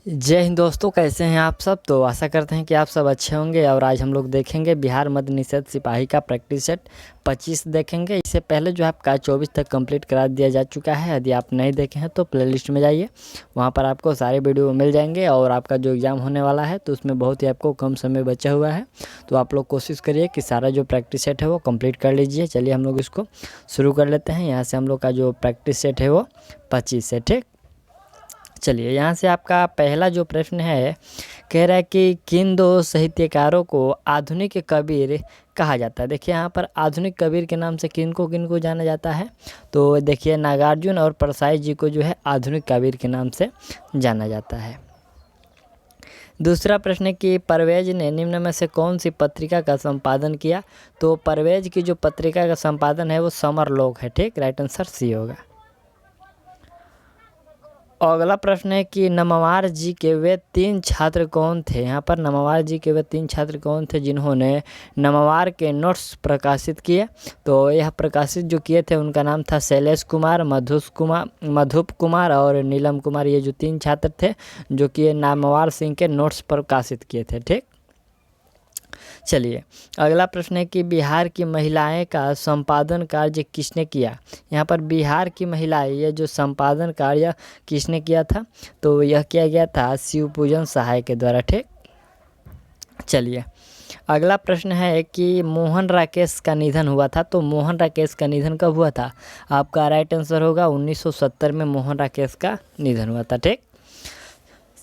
जय हिंद दोस्तों, कैसे हैं आप सब। तो आशा करते हैं कि आप सब अच्छे होंगे। और आज हम लोग देखेंगे बिहार मद्य निषेध सिपाही का प्रैक्टिस सेट 25 देखेंगे। इससे पहले जो आपका 24 तक कंप्लीट करा दिया जा चुका है। यदि आप नहीं देखे हैं तो प्लेलिस्ट में जाइए, वहां पर आपको सारे वीडियो मिल जाएंगे। और आपका जो एग्ज़ाम होने वाला है तो उसमें बहुत ही आपको कम समय बचा हुआ है, तो आप लोग कोशिश करिए कि सारा जो प्रैक्टिस सेट है वो कंप्लीट कर लीजिए। चलिए हम लोग इसको शुरू कर लेते हैं। यहाँ से हम लोग का जो प्रैक्टिस सेट है वो 25 है, ठीक। चलिए यहाँ से आपका पहला जो प्रश्न है, कह रहा है कि किन दो साहित्यकारों को आधुनिक कबीर कहा जाता है। देखिए यहाँ पर आधुनिक कबीर के नाम से किन को जाना जाता है, तो देखिए नागार्जुन और परसाई जी को जो है आधुनिक कबीर के नाम से जाना जाता है। दूसरा प्रश्न है कि परवेज ने निम्न में से कौन सी पत्रिका का संपादन किया। तो परवेज की जो पत्रिका का संपादन है वो समरलोक है, ठीक। राइट आंसर सी होगा। और अगला प्रश्न है कि नमवार जी के वे 3 छात्र कौन थे। यहाँ पर नमवार जी के वे 3 छात्र कौन थे जिन्होंने नमवार के नोट्स प्रकाशित किए। तो यह प्रकाशित जो किए थे उनका नाम था शैलेश कुमार, मधुप कुमार और नीलम कुमार। ये जो 3 छात्र थे जो कि नमवार सिंह के नोट्स प्रकाशित किए थे, ठीक। चलिए अगला प्रश्न है कि बिहार की महिलाएं का संपादन कार्य किसने किया। यहाँ पर बिहार की महिलाएं, ये जो संपादन कार्य किसने किया था, तो यह किया गया था शिवपूजन सहाय के द्वारा, ठीक। चलिए अगला प्रश्न है कि मोहन राकेश का निधन हुआ था। तो मोहन राकेश का निधन कब हुआ था। आपका राइट आंसर होगा 1970 में मोहन राकेश का निधन हुआ था, ठीक।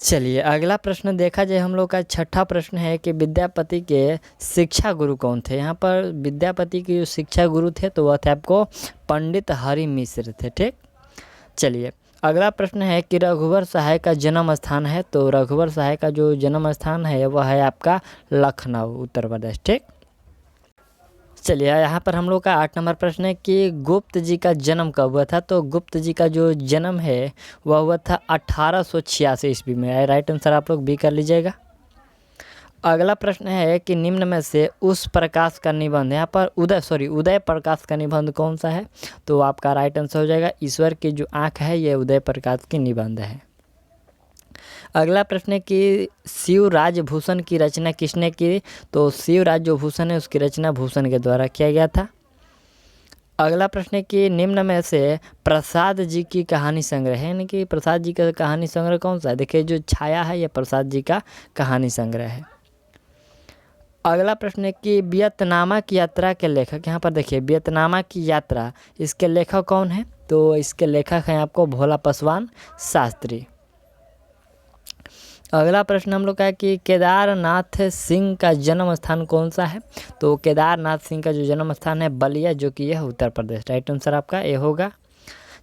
चलिए अगला प्रश्न देखा जाए हम लोग का छठा प्रश्न है कि विद्यापति के शिक्षा गुरु कौन थे। यहाँ पर विद्यापति के जो शिक्षा गुरु थे तो वह थे आपको पंडित हरि मिश्र थे, ठीक। चलिए अगला प्रश्न है कि रघुवर सहाय का जन्म स्थान है। तो रघुवर सहाय का जो जन्म स्थान है वह है आपका लखनऊ, उत्तर प्रदेश, ठीक। चलिए यहाँ पर हम लोग का 8 नंबर प्रश्न है कि गुप्त जी का जन्म कब हुआ था। तो गुप्त जी का जो जन्म है वह हुआ था 1886 ईस्वी में। राइट आंसर आप लोग बी कर लीजिएगा। अगला प्रश्न है कि निम्न में से उस प्रकाश का निबंध, यहाँ पर उदय प्रकाश का निबंध कौन सा है। तो आपका राइट आंसर हो जाएगा ईश्वर की जो आँख है ये उदय प्रकाश की निबंध है। अगला प्रश्न है कि शिवराज भूषण की रचना किसने की। तो शिवराज जो भूषण है उसकी रचना भूषण के द्वारा किया गया था। अगला प्रश्न है कि निम्न में से प्रसाद जी की कहानी संग्रह है, यानी कि प्रसाद जी का कहानी संग्रह कौन सा है। देखिए जो छाया है यह प्रसाद जी का कहानी संग्रह है। अगला प्रश्न है कि वियतनामा की यात्रा के लेखक, यहाँ पर देखिए वियतनामा की यात्रा, इसके लेखक कौन है। तो इसके लेखक हैं आपको भोला पासवान शास्त्री। अगला प्रश्न हम लोग का है कि केदारनाथ सिंह का जन्म स्थान कौन सा है। तो केदारनाथ सिंह का जो जन्म स्थान है बलिया, जो कि यह उत्तर प्रदेश। राइट आंसर आपका ए होगा।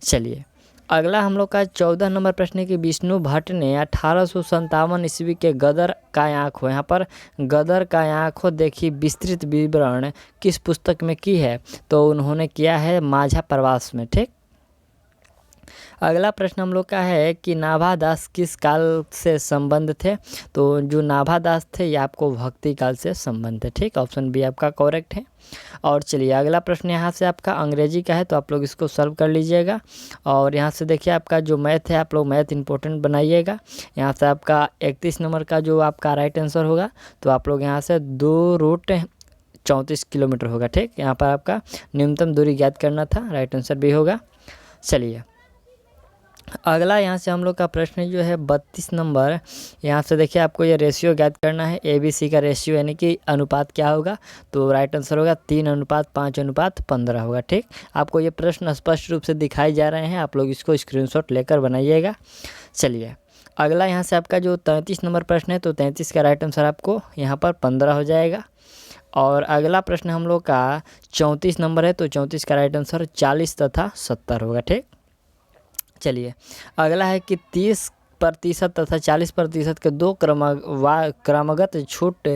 चलिए अगला हम लोग का 14 नंबर प्रश्न है कि विष्णु भट्ट ने 1857 ईस्वी के गदर का आँखों, यहाँ पर गदर का आँखों देखी विस्तृत विवरण किस पुस्तक में की है। तो उन्होंने किया है माझा प्रवास में, ठीक। अगला प्रश्न हम लोग का है कि नाभा दास किस काल से संबंध थे। तो जो नाभा दास थे ये आपको भक्ति काल से संबंध है, ठीक। ऑप्शन बी आपका करेक्ट है। और चलिए अगला प्रश्न यहाँ से आपका अंग्रेजी का है, तो आप लोग इसको सॉल्व कर लीजिएगा। और यहाँ से देखिए आपका जो मैथ है, आप लोग मैथ इंपॉर्टेंट बनाइएगा। यहाँ से आपका 31 नंबर का जो आपका राइट आंसर होगा, तो आप लोग यहाँ से 2√34 किलोमीटर होगा, ठीक। यहाँ पर आपका न्यूनतम दूरी ज्ञात करना था। राइट आंसर भी होगा। चलिए अगला यहाँ से हम लोग का प्रश्न जो है 32 नंबर, यहाँ से देखिए आपको ये रेशियो ज्ञात करना है। ABC का रेशियो यानी कि अनुपात क्या होगा। तो राइट आंसर होगा 3:5:15 होगा, ठीक। आपको ये प्रश्न स्पष्ट रूप से दिखाई जा रहे हैं, आप लोग इसको स्क्रीनशॉट लेकर बनाइएगा। चलिए अगला यहाँ से आपका जो 33 नंबर प्रश्न है, तो 33 का राइट आंसर आपको यहाँ पर 15 हो जाएगा। और अगला प्रश्न हम लोग का 34 नंबर है, तो 34 का राइट आंसर 40 तथा 70 होगा, ठीक। चलिए अगला है कि 30% तथा 40% के दो क्रमगत छूट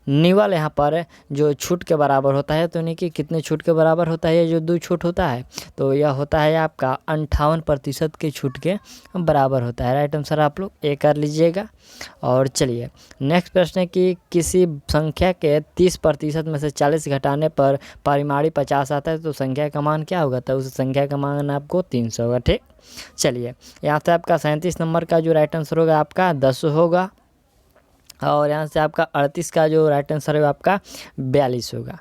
निवल यहाँ पर जो छूट के बराबर होता है, तो यानी कि कितने छूट के बराबर होता है ये जो 2 छूट होता है, तो यह होता है आपका 58% के छूट के बराबर होता है। राइट आंसर आप लोग ए कर लीजिएगा। और चलिए नेक्स्ट प्रश्न है कि किसी संख्या के 30% में से 40 घटाने पर परिमाणी 50 आता है, तो संख्या का मान क्या होगा? तो उस संख्या का मान आपको 300 होगा। ठीक, चलिए यहाँ से आपका 37 नंबर का जो राइट आंसर होगा आपका 10 होगा। और यहाँ से आपका 38 का जो राइट आंसर है आपका 42 होगा।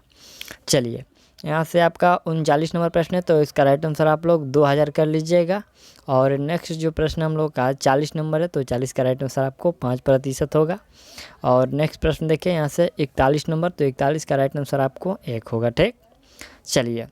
चलिए यहाँ से आपका 39 नंबर प्रश्न है, तो इसका राइट आंसर आप लोग 2000 कर लीजिएगा। और नेक्स्ट जो प्रश्न हम लोग का 40 नंबर है, तो 40 का राइट आंसर आपको 5% होगा। और नेक्स्ट प्रश्न देखिए यहाँ से 41 नंबर, तो 41 का राइट आंसर आपको 1 होगा। ठीक, चलिए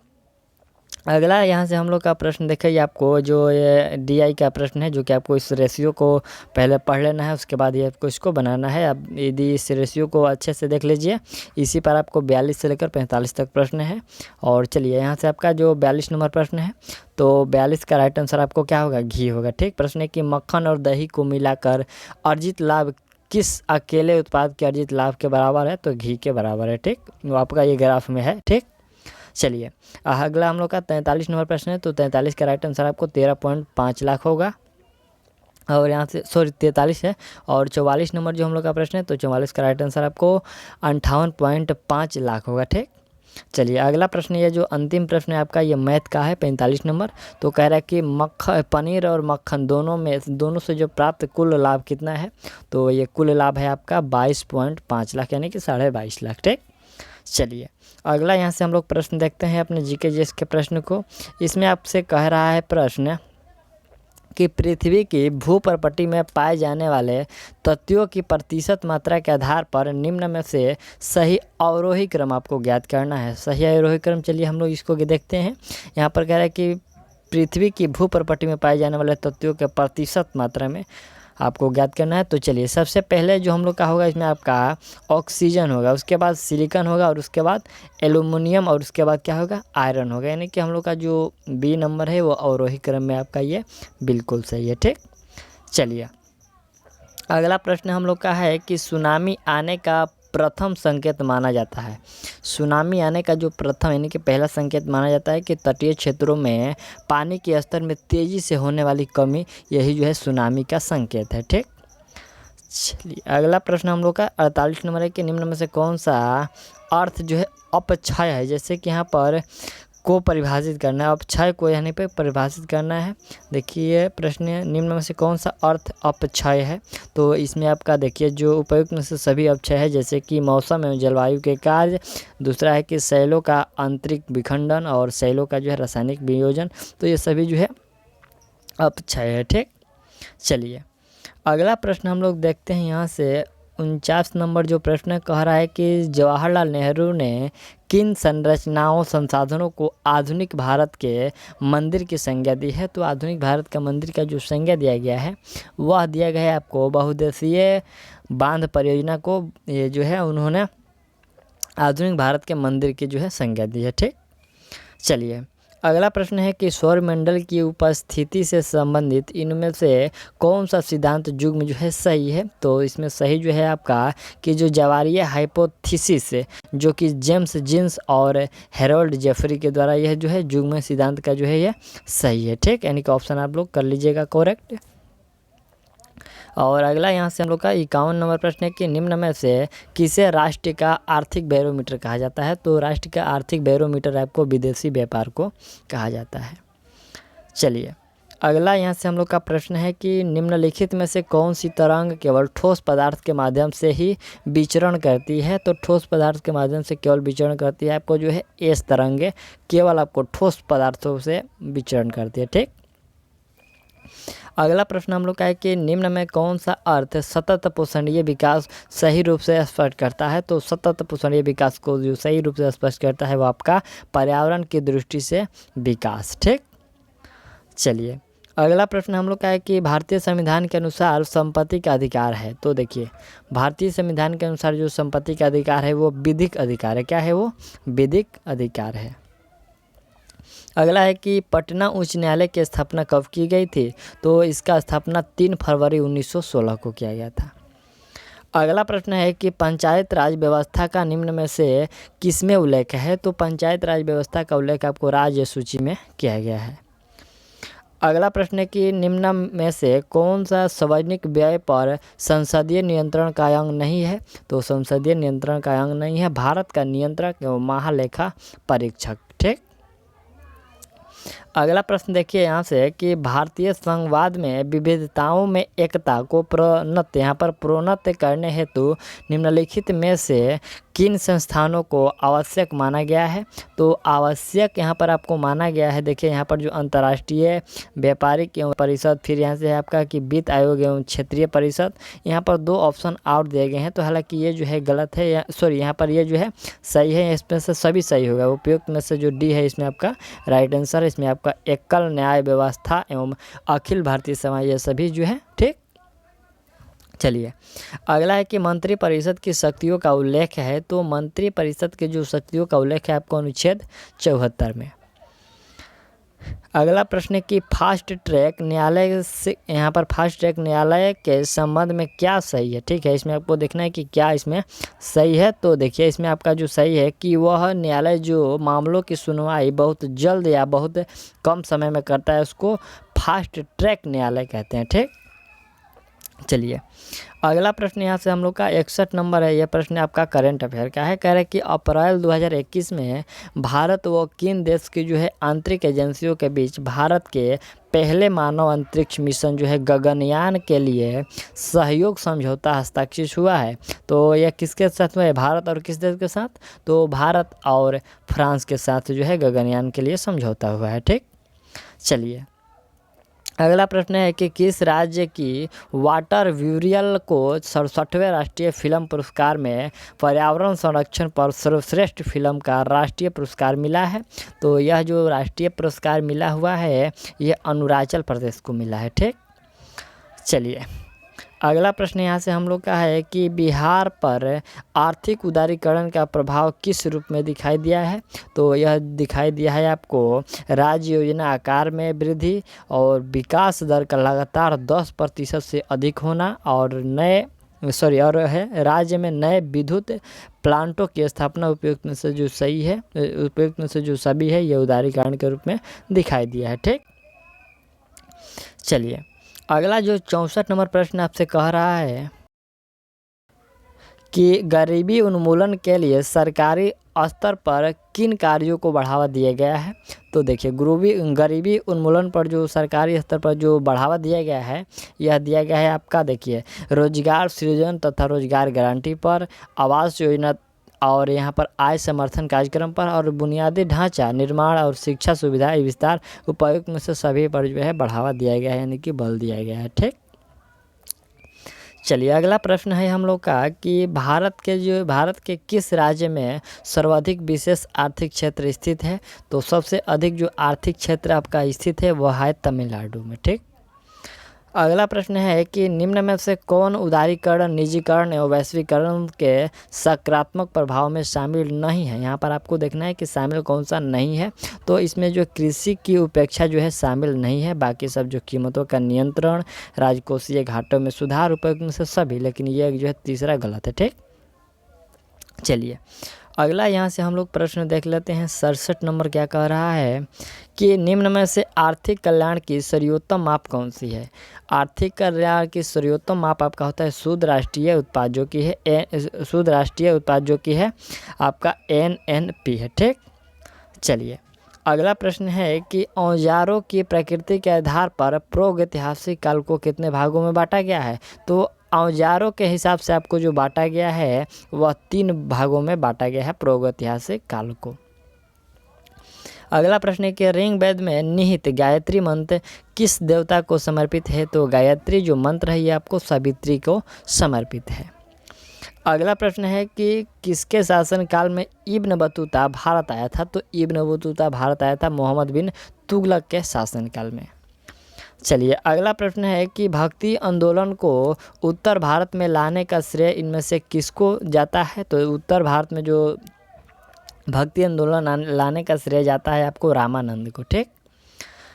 अगला यहाँ से हम लोग का प्रश्न देखिए, आपको जो ये DI का प्रश्न है, जो कि आपको इस रेशियो को पहले पढ़ लेना है, उसके बाद ये आपको इसको बनाना है। अब यदि इस रेशियो को अच्छे से देख लीजिए, इसी पर आपको 42 से लेकर 45 तक प्रश्न है। और चलिए यहाँ से आपका जो 42 नंबर प्रश्न है, तो 42 का राइट आंसर आपको क्या होगा? घी होगा। ठीक, प्रश्न है कि मक्खन और दही को मिलाकर अर्जित लाभ किस अकेले उत्पाद के अर्जित लाभ के बराबर है? तो घी के बराबर है। ठीक, वो आपका ये ग्राफ में है। ठीक, चलिए अगला हम लोग का 43 नंबर प्रश्न है, तो 43 का राइट आंसर आपको 13.5 लाख होगा। और यहाँ से 43 है। और 44 नंबर जो हम लोग का प्रश्न है, तो 44 का राइट आंसर आपको 58.5 लाख होगा। ठीक, चलिए अगला प्रश्न, ये जो अंतिम प्रश्न है आपका, ये मैथ का है 45 नंबर। तो कह रहा है कि पनीर और मक्खन दोनों से जो प्राप्त कुल लाभ कितना है? तो ये कुल लाभ है आपका 22.5 लाख, यानी कि 22.5 लाख। ठीक, चलिए अगला यहाँ से हम लोग प्रश्न देखते हैं अपने GK GS के प्रश्न को। इसमें आपसे कह रहा है प्रश्न कि पृथ्वी की भूप्रपट्टी में पाए जाने वाले तत्वों की प्रतिशत मात्रा के आधार पर निम्न में से सही अवरोही क्रम आपको ज्ञात करना है। सही अवरोही क्रम, चलिए हम लोग इसको देखते हैं। यहाँ पर कह रहा है कि पृथ्वी की भूप्रपट्टी में पाए जाने वाले तत्वों के प्रतिशत मात्रा में आपको ज्ञात करना है। तो चलिए सबसे पहले जो हम लोग का होगा, इसमें आपका ऑक्सीजन होगा, उसके बाद सिलिकॉन होगा, और उसके बाद एल्युमिनियम, और उसके बाद क्या होगा? आयरन होगा। यानी कि हम लोग का जो B नंबर है वो अवरोही क्रम में आपका ये बिल्कुल सही है। ठीक, चलिए अगला प्रश्न हम लोग का है कि सुनामी आने का प्रथम संकेत माना जाता है। सुनामी आने का जो प्रथम यानी कि पहला संकेत माना जाता है कि तटीय क्षेत्रों में पानी के स्तर में तेज़ी से होने वाली कमी, यही जो है सुनामी का संकेत है। ठीक, चलिए अगला प्रश्न हम लोग का 48 नंबर है कि निम्न में से कौन सा अर्थ जो है अपक्षय है? जैसे कि यहाँ पर को परिभाषित करना है, अपक्षय को यानी पे परिभाषित करना है। देखिए प्रश्न, निम्न में से कौन सा अर्थ अपक्षय है? तो इसमें आपका देखिए जो उपयुक्त में से सभी अपक्षय है, जैसे कि मौसम एवं जलवायु के कार्य, दूसरा है कि शैलों का आंतरिक विखंडन, और शैलों का जो है रासायनिक वियोजन, तो ये सभी जो है अपक्षय है। ठीक, चलिए अगला प्रश्न हम लोग देखते हैं यहाँ से 49 नंबर जो प्रश्न कह रहा है कि जवाहरलाल नेहरू ने किन संरचनाओं संसाधनों को आधुनिक भारत के मंदिर की संज्ञा दी है? तो आधुनिक भारत का मंदिर का जो संज्ञा दिया गया है वह दिया गया है आपको बहुउद्देशीय बांध परियोजना को, ये जो है उन्होंने आधुनिक भारत के मंदिर की जो है संज्ञा दी है। ठीक, चलिए अगला प्रश्न है कि सौरमंडल की उपस्थिति से संबंधित इनमें से कौन सा सिद्धांत युग में जो है सही है? तो इसमें सही जो है आपका कि जो जवारीय हाइपोथेसिस है, जो कि जेम्स जीन्स और हेरोल्ड जेफरी के द्वारा यह जो है युग में सिद्धांत का जो है यह सही है। ठीक, यानी कि ऑप्शन आप लोग कर लीजिएगा करेक्ट। और अगला यहाँ से हम लोग का 51 नंबर प्रश्न है कि निम्न में से किसे राष्ट्र का आर्थिक बैरोमीटर कहा जाता है? तो राष्ट्र का आर्थिक बैरोमीटर आपको विदेशी व्यापार को कहा जाता है। चलिए अगला यहाँ से हम लोग का प्रश्न है कि निम्नलिखित में से कौन सी तरंग केवल ठोस पदार्थ के माध्यम से ही विचरण करती है? तो ठोस पदार्थ के माध्यम से केवल विचरण करती है आपको जो है एस तरंगे, केवल आपको ठोस पदार्थों से विचरण करती है। ठीक, अगला प्रश्न हम लोग का है कि निम्न में कौन सा अर्थ सतत पोषणीय विकास सही रूप से स्पष्ट करता है? तो सतत पोषणीय विकास को जो सही रूप से स्पष्ट करता है वो आपका पर्यावरण की दृष्टि से विकास। ठीक, चलिए अगला प्रश्न हम लोग का है कि भारतीय संविधान के अनुसार संपत्ति का अधिकार है। तो देखिए भारतीय संविधान के अनुसार जो संपत्ति का अधिकार है वो विधिक अधिकार है। क्या है वो? विधिक अधिकार है। अगला है कि पटना उच्च न्यायालय की स्थापना कब की गई थी? तो इसका स्थापना 3 फरवरी 1916 को किया गया था। अगला प्रश्न है कि पंचायत राज व्यवस्था का निम्न में से किसमें उल्लेख है? तो पंचायत राज व्यवस्था का उल्लेख आपको राज्य सूची में किया गया है। अगला प्रश्न है कि निम्न में से कौन सा सार्वजनिक व्यय पर संसदीय नियंत्रण का अंग नहीं है? तो संसदीय नियंत्रण का अंग नहीं है भारत का नियंत्रक एवं महालेखा परीक्षक। ठीक। अगला प्रश्न देखिए यहाँ से कि भारतीय संघवाद में विविधताओं में एकता को प्रोन्नत यहाँ पर प्रोन्नत करने हेतु निम्नलिखित में से किन संस्थानों को आवश्यक माना गया है? तो आवश्यक यहाँ पर आपको माना गया है। देखिए यहाँ पर जो अंतर्राष्ट्रीय व्यापारिक एवं परिषद, फिर यहाँ से आपका कि वित्त आयोग एवं क्षेत्रीय परिषद, यहाँ पर 2 ऑप्शन आउट दिए गए हैं। तो हालांकि ये जो है गलत है, सॉरी यहाँ पर ये जो है सही है, इसमें से सभी सही होगा। उपयुक्त में से जो डी है इसमें आपका राइट आंसर है। इसमें आपका एकल न्याय व्यवस्था एवं अखिल भारतीय समाज, ये सभी जो है। ठीक। चलिए अगला है कि मंत्री परिषद की शक्तियों का उल्लेख है। तो मंत्री परिषद के जो शक्तियों का उल्लेख है आपको अनुच्छेद 74 में। अगला प्रश्न है कि फास्ट ट्रैक न्यायालय से यहाँ पर फास्ट ट्रैक न्यायालय के संबंध में क्या सही है? ठीक है, इसमें आपको देखना है कि क्या इसमें सही है। तो देखिए इसमें आपका जो सही है कि वह न्यायालय जो मामलों की सुनवाई बहुत जल्द या बहुत कम समय में करता है उसको फास्ट ट्रैक न्यायालय कहते हैं। ठीक। चलिए अगला प्रश्न यहाँ से हम लोग का 61 नंबर है। यह प्रश्न आपका करंट अफेयर का है। कह रहा है कि अप्रैल 2021 में भारत व किन देश की जो है आंतरिक एजेंसियों के बीच भारत के पहले मानव अंतरिक्ष मिशन जो है गगनयान के लिए सहयोग समझौता हस्ताक्षरित हुआ है? तो यह किसके साथ हुआ है? भारत और किस देश के साथ? तो भारत और फ्रांस के साथ जो है गगनयान के लिए समझौता हुआ है। ठीक। चलिए अगला प्रश्न है कि किस राज्य की वाटर व्यूरियल को 67वें राष्ट्रीय फिल्म पुरस्कार में पर्यावरण संरक्षण पर सर्वश्रेष्ठ फिल्म का राष्ट्रीय पुरस्कार मिला है? तो यह जो राष्ट्रीय पुरस्कार मिला हुआ है यह अरुणाचल प्रदेश को मिला है। ठीक। चलिए अगला प्रश्न यहाँ से हम लोग का है कि बिहार पर आर्थिक उदारीकरण का प्रभाव किस रूप में दिखाई दिया है? तो यह दिखाई दिया है आपको राज्य योजना आकार में वृद्धि और विकास दर का लगातार 10% से अधिक होना और और है राज्य में नए विद्युत प्लांटों की स्थापना। उपयुक्त में से जो सही है, उपयुक्त में से जो सभी है ये उदारीकरण के रूप में दिखाई दिया है। ठीक। चलिए अगला जो 64 नंबर प्रश्न आपसे कह रहा है कि गरीबी उन्मूलन के लिए सरकारी स्तर पर किन कार्यों को बढ़ावा दिया गया है? तो देखिए गरीबी उन्मूलन पर जो सरकारी स्तर पर जो बढ़ावा दिया गया है यह दिया गया है आपका देखिए रोजगार सृजन तथा रोजगार गारंटी पर, आवास योजना और यहाँ पर आय समर्थन कार्यक्रम पर, और बुनियादी ढांचा निर्माण और शिक्षा सुविधा विस्तार उपयुक्त में से सभी पर जो है बढ़ावा दिया गया है, यानी कि बल दिया गया है। ठीक। चलिए अगला प्रश्न है हम लोग का कि भारत के किस राज्य में सर्वाधिक विशेष आर्थिक क्षेत्र स्थित है? तो सबसे अधिक जो आर्थिक क्षेत्र आपका स्थित है वह है तमिलनाडु में। ठीक। अगला प्रश्न है कि निम्न में से कौन उदारीकरण, निजीकरण एवं वैश्वीकरण के सकारात्मक प्रभाव में शामिल नहीं है? यहाँ पर आपको देखना है कि शामिल कौन सा नहीं है। तो इसमें जो कृषि की उपेक्षा जो है शामिल नहीं है, बाकी सब जो कीमतों का नियंत्रण, राजकोषीय घाटों में सुधार, उपयुक्त में से सभी, लेकिन ये जो है तीसरा गलत है। ठीक। चलिए अगला यहाँ से हम लोग प्रश्न देख लेते हैं। 67 नंबर क्या कह रहा है कि निम्न में से आर्थिक कल्याण की सर्वोत्तम माप कौन सी है? आर्थिक कल्याण की सर्वोत्तम माप आपका होता है शुद्ध राष्ट्रीय उत्पाद जो कि है शुद्ध राष्ट्रीय उत्पाद जो कि है आपका NNP है। ठीक। चलिए अगला प्रश्न है कि औजारों की प्रकृति के आधार पर प्रागैतिहासिक काल को कितने भागों में बांटा गया है? तो औजारों के हिसाब से आपको जो बांटा गया है वह 3 भागों में बांटा गया है प्रागैतिहासिक काल को। अगला प्रश्न है कि ऋग्वेद में निहित गायत्री मंत्र किस देवता को समर्पित है? तो गायत्री जो मंत्र है ये आपको सावित्री को समर्पित है। अगला प्रश्न है कि किसके शासनकाल में इब्न बतूता भारत आया था? तो इब्न बतूता भारत आया था मोहम्मद बिन तुगलक के शासनकाल में। चलिए अगला प्रश्न है कि भक्ति आंदोलन को उत्तर भारत में लाने का श्रेय इनमें से किसको जाता है? तो उत्तर भारत में जो भक्ति आंदोलन लाने का श्रेय जाता है आपको रामानंद को। ठीक।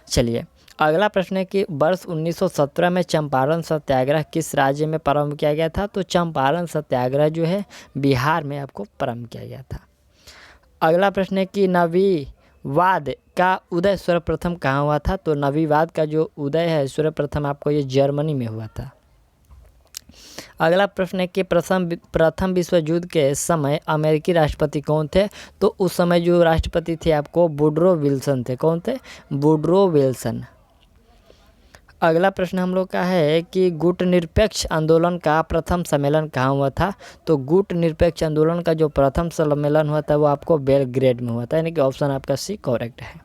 चलिए अगला प्रश्न है कि वर्ष 1917 में चंपारण सत्याग्रह किस राज्य में प्रारंभ किया गया था? तो चंपारण सत्याग्रह जो है बिहार में आपको प्रारंभ किया गया था। अगला प्रश्न है कि नवीवाद का उदय सर्वप्रथम कहाँ हुआ था? तो नवीवाद का जो उदय है सर्वप्रथम आपको ये जर्मनी में हुआ था। अगला प्रश्न है कि प्रथम विश्व युद्ध के समय अमेरिकी राष्ट्रपति कौन थे? तो उस समय जो राष्ट्रपति थे आपको वुडरो विल्सन थे। कौन थे? Woodrow Wilson. अगला प्रश्न हम लोग का है कि गुट निरपेक्ष आंदोलन का प्रथम सम्मेलन कहाँ हुआ था? तो गुट निरपेक्ष आंदोलन का जो प्रथम सम्मेलन हुआ था वो आपको बेलग्रेड में हुआ था, यानी कि ऑप्शन आपका सी करेक्ट है।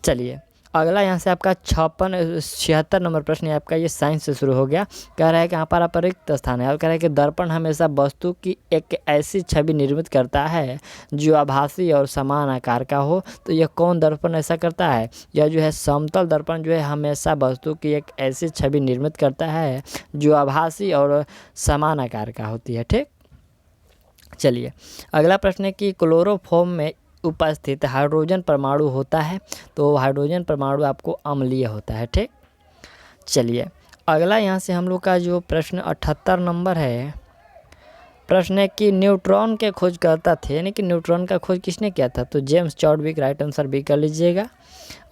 चलिए अगला यहाँ से आपका 76 नंबर प्रश्न है आपका, ये साइंस से शुरू हो गया। कह रहा है कि यहाँ पर आप रिक्त स्थान है और कह रहा है कि दर्पण हमेशा वस्तु की एक ऐसी छवि निर्मित करता है जो आभासी और समान आकार का हो। तो यह कौन दर्पण ऐसा करता है? यह जो है समतल दर्पण जो है हमेशा वस्तु की एक ऐसी छवि निर्मित करता है जो आभासी और समान आकार का होती है। ठीक, चलिए अगला प्रश्न है कि क्लोरोफॉर्म में उपस्थित हाइड्रोजन परमाणु होता है। तो हाइड्रोजन परमाणु आपको अम्लीय होता है। ठीक, चलिए अगला यहाँ से हम लोग का जो प्रश्न 78 नंबर है, प्रश्न है कि न्यूट्रॉन के खोजकर्ता थे, यानी कि न्यूट्रॉन का खोज किसने किया था? तो जेम्स चॉडविक, राइट आंसर बी कर लीजिएगा।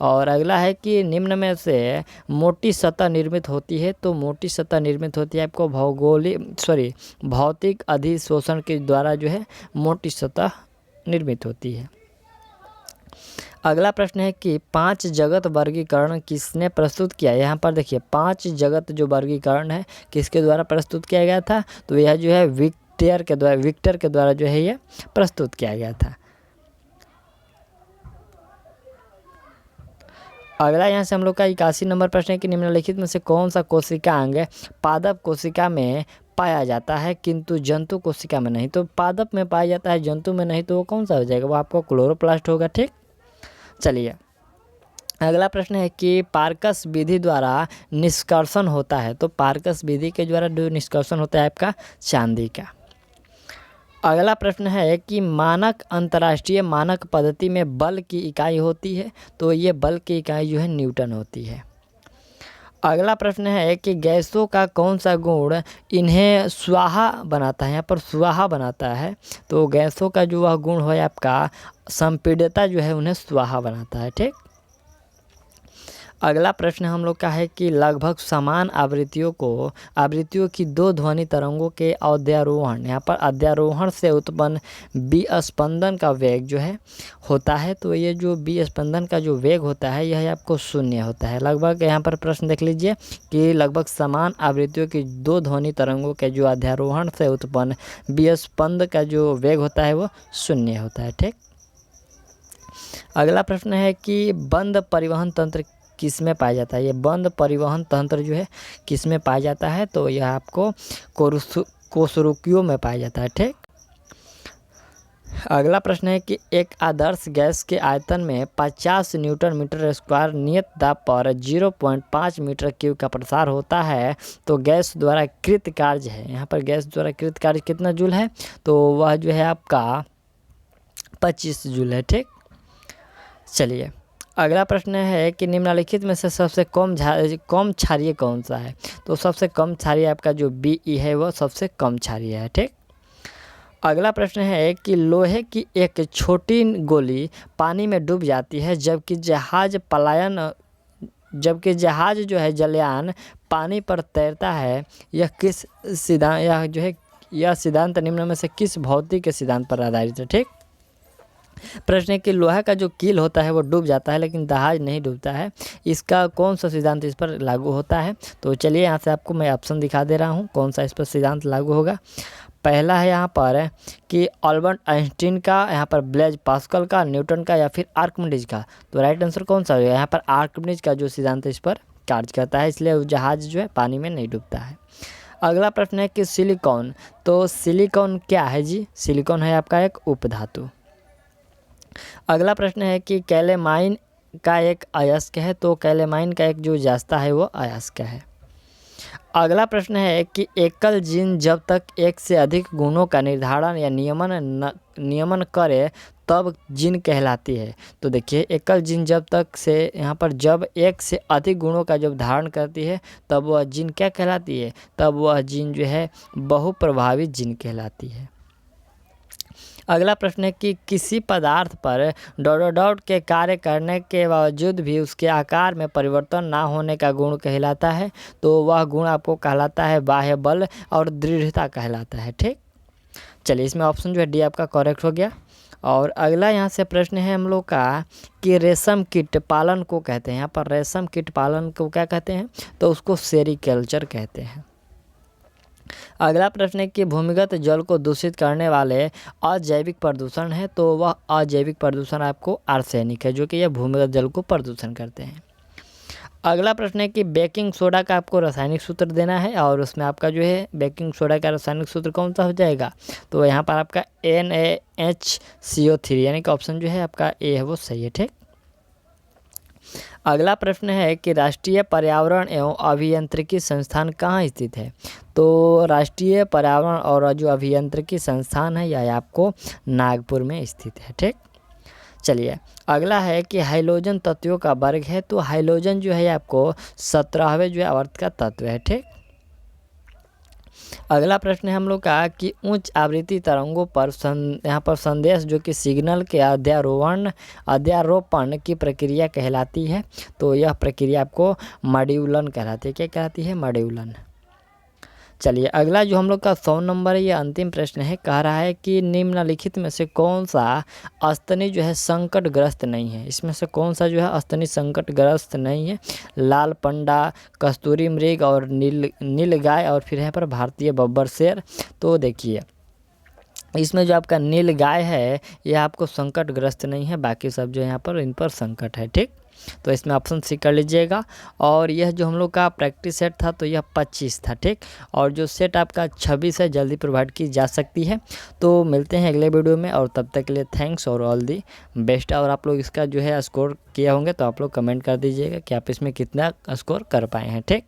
और अगला है कि निम्न में से मोटी सतह निर्मित होती है। तो मोटी सतह निर्मित होती है आपको भौतिक अधिशोषण के द्वारा जो है मोटी सतह निर्मित होती है। अगला प्रश्न है कि 5 जगत वर्गीकरण किसने प्रस्तुत किया? यहाँ पर देखिए 5 जगत जो वर्गीकरण है किसके द्वारा प्रस्तुत किया गया था? तो यह जो है विक्टर के द्वारा जो है ये प्रस्तुत किया गया था। अगला यहाँ से हम लोग का 81 नंबर प्रश्न है कि निम्नलिखित में से कौन सा कोशिकांग पादप कोशिका में पाया जाता है किंतु जंतु कोशिका में नहीं? तो पादप में पाया जाता है, जंतु में नहीं, तो वो कौन सा हो जाएगा? वो आपको क्लोरोप्लास्ट होगा। ठीक, चलिए अगला प्रश्न है कि पार्कस विधि द्वारा निष्कर्षण होता है। तो पार्कस विधि के द्वारा जो निष्कर्षण होता है आपका चांदी का। अगला प्रश्न है कि मानक अंतर्राष्ट्रीय मानक पद्धति में बल की इकाई होती है। तो ये बल की इकाई जो है न्यूटन होती है। अगला प्रश्न है कि गैसों का कौन सा गुण इन्हें स्वाहा बनाता है? यहाँ पर स्वाहा बनाता है। तो गैसों का जो वह गुण है आपका संपीड्यता जो है उन्हें स्वाहा बनाता है। ठीक, अगला प्रश्न हम लोग का है कि लगभग समान आवृत्तियों की 2 ध्वनि तरंगों के अध्यारोहण, यहाँ पर अध्यारोहण से उत्पन्न विस्पंदन का वेग जो है होता है। तो ये जो विस्पंदन का जो वेग होता है यह आपको 0 होता है। लगभग यहाँ पर प्रश्न देख लीजिए कि लगभग समान आवृत्तियों की 2 ध्वनि तरंगों के जो अध्यारोहण से उत्पन्न विस्पंदन का जो वेग होता है वो 0 होता है। ठीक, अगला प्रश्न है कि बंद परिवहन तंत्र किस में पाया जाता है? ये बंद परिवहन तंत्र जो है किस में पाया जाता है? तो यह आपको कोसुरुकियों में पाया जाता है। ठीक, अगला प्रश्न है कि एक आदर्श गैस के आयतन में 50 न्यूटन मीटर स्क्वायर नियत दाब पर 0.5 मीटर क्यूब का प्रसार होता है। तो गैस द्वारा कृत कार्य है, यहाँ पर गैस द्वारा कृत कार्य कितना जूल है? तो वह जो है आपका 25 जूल है। ठीक, चलिए अगला प्रश्न है कि निम्नलिखित में से सबसे कम क्षारीय कौन सा है? तो सबसे कम क्षारीय आपका जो Be है वो सबसे कम क्षारीय है। ठीक, अगला प्रश्न है कि लोहे की एक छोटी गोली पानी में डूब जाती है जबकि जहाज जो है जलयान पानी पर तैरता है। यह सिद्धांत निम्न में से किस भौतिक सिद्धांत पर आधारित है? ठीक, प्रश्न है कि लोहा का जो कील होता है वो डूब जाता है लेकिन जहाज नहीं डूबता है। इसका कौन सा सिद्धांत इस पर लागू होता है? तो चलिए यहाँ से आपको मैं ऑप्शन दिखा दे रहा हूँ कौन सा इस पर सिद्धांत लागू होगा। पहला है यहाँ पर कि अल्बर्ट आइंस्टीन का, यहाँ पर ब्लेज पास्कल का, न्यूटन का या फिर आर्किमिडीज का। तो राइट आंसर कौन सा होगा? यहाँ पर आर्किमिडीज का जो सिद्धांत इस पर कार्य करता है, इसलिए जहाज जो है पानी में नहीं डूबता है। अगला प्रश्न है कि सिलिकॉन, तो सिलिकॉन क्या है जी? सिलिकॉन है आपका एक उपधातु। अगला प्रश्न है कि कैलेमाइन का एक अयस्क है। तो कैलेमाइन का एक जो जास्ता है वो अयस्क है। अगला प्रश्न है कि एकल जीन जब तक एक से अधिक गुणों का निर्धारण या नियमन करे तब जीन कहलाती है। तो देखिए एकल जीन जब तक से यहाँ पर जब एक से अधिक गुणों का जब धारण करती है तब वह जीन क्या कहलाती है, तब वह जीन जो है बहुप्रभावी जीन कहलाती है। अगला प्रश्न है कि किसी पदार्थ पर डॉट के कार्य करने के बावजूद भी उसके आकार में परिवर्तन ना होने का गुण कहलाता है। तो वह गुण आपको कहलाता है बाह्य बल और दृढ़ता कहलाता है। ठीक, चलिए इसमें ऑप्शन जो है डी आपका करेक्ट हो गया। और अगला यहाँ से प्रश्न है हम लोग का कि रेशम कीट पालन को कहते हैं, यहाँ पर रेशम कीट पालन को क्या कहते हैं, तो उसको सेरीकल्चर कहते हैं। अगला प्रश्न है कि भूमिगत जल को दूषित करने वाले अजैविक प्रदूषण है। तो वह अजैविक प्रदूषण आपको आर्सेनिक है, जो कि यह भूमिगत जल को प्रदूषण करते हैं। अगला प्रश्न है कि बेकिंग सोडा का आपको रासायनिक सूत्र देना है और उसमें आपका जो है बेकिंग सोडा का रासायनिक सूत्र कौन सा हो जाएगा, तो यहाँ पर आपका NaHCO3 यानी कि ऑप्शन जो है आपका ए है वो सही है। ठीक, अगला प्रश्न है कि राष्ट्रीय पर्यावरण एवं अभियांत्रिकी संस्थान कहाँ स्थित है। तो राष्ट्रीय पर्यावरण और जो अभियांत्रिकी संस्थान है यह आपको नागपुर में स्थित है। ठीक, चलिए अगला है कि हाइड्रोजन तत्वों का वर्ग है। तो हाइड्रोजन जो है आपको 17वें जो है आवर्त का तत्व है। ठीक, अगला प्रश्न है हम लोग का कि उच्च आवृत्ति तरंगों पर यहाँ पर संदेश जो कि सिग्नल के अध्यारोपण की प्रक्रिया कहलाती है। तो यह प्रक्रिया आपको मॉड्यूलन कहलाती है। क्या कहलाती है, मॉड्यूलन। चलिए अगला जो हम लोग का 100 नंबर है, ये अंतिम प्रश्न है। कह रहा है कि निम्नलिखित में से कौन सा स्तनी जो है संकटग्रस्त नहीं है। इसमें से कौन सा जो है स्तनी संकटग्रस्त नहीं है, लाल पंडा, कस्तूरी मृग और नील गाय और फिर यहाँ पर भारतीय बब्बर शेर। तो देखिए इसमें जो आपका नील गाय है यह आपको संकटग्रस्त नहीं है, बाकी सब जो यहाँ पर इन पर संकट है। ठीक, तो इसमें ऑप्शन सी कर लीजिएगा। और यह जो हम लोग का प्रैक्टिस सेट था तो यह 25 था। ठीक, और जो सेट आपका 26 है जल्दी प्रोवाइड की जा सकती है। तो मिलते हैं अगले वीडियो में और तब तक के लिए थैंक्स और ऑल दी बेस्ट। और आप लोग इसका जो है स्कोर किया होंगे तो आप लोग कमेंट कर दीजिएगा कि आप इसमें कितना स्कोर कर पाए हैं। ठीक।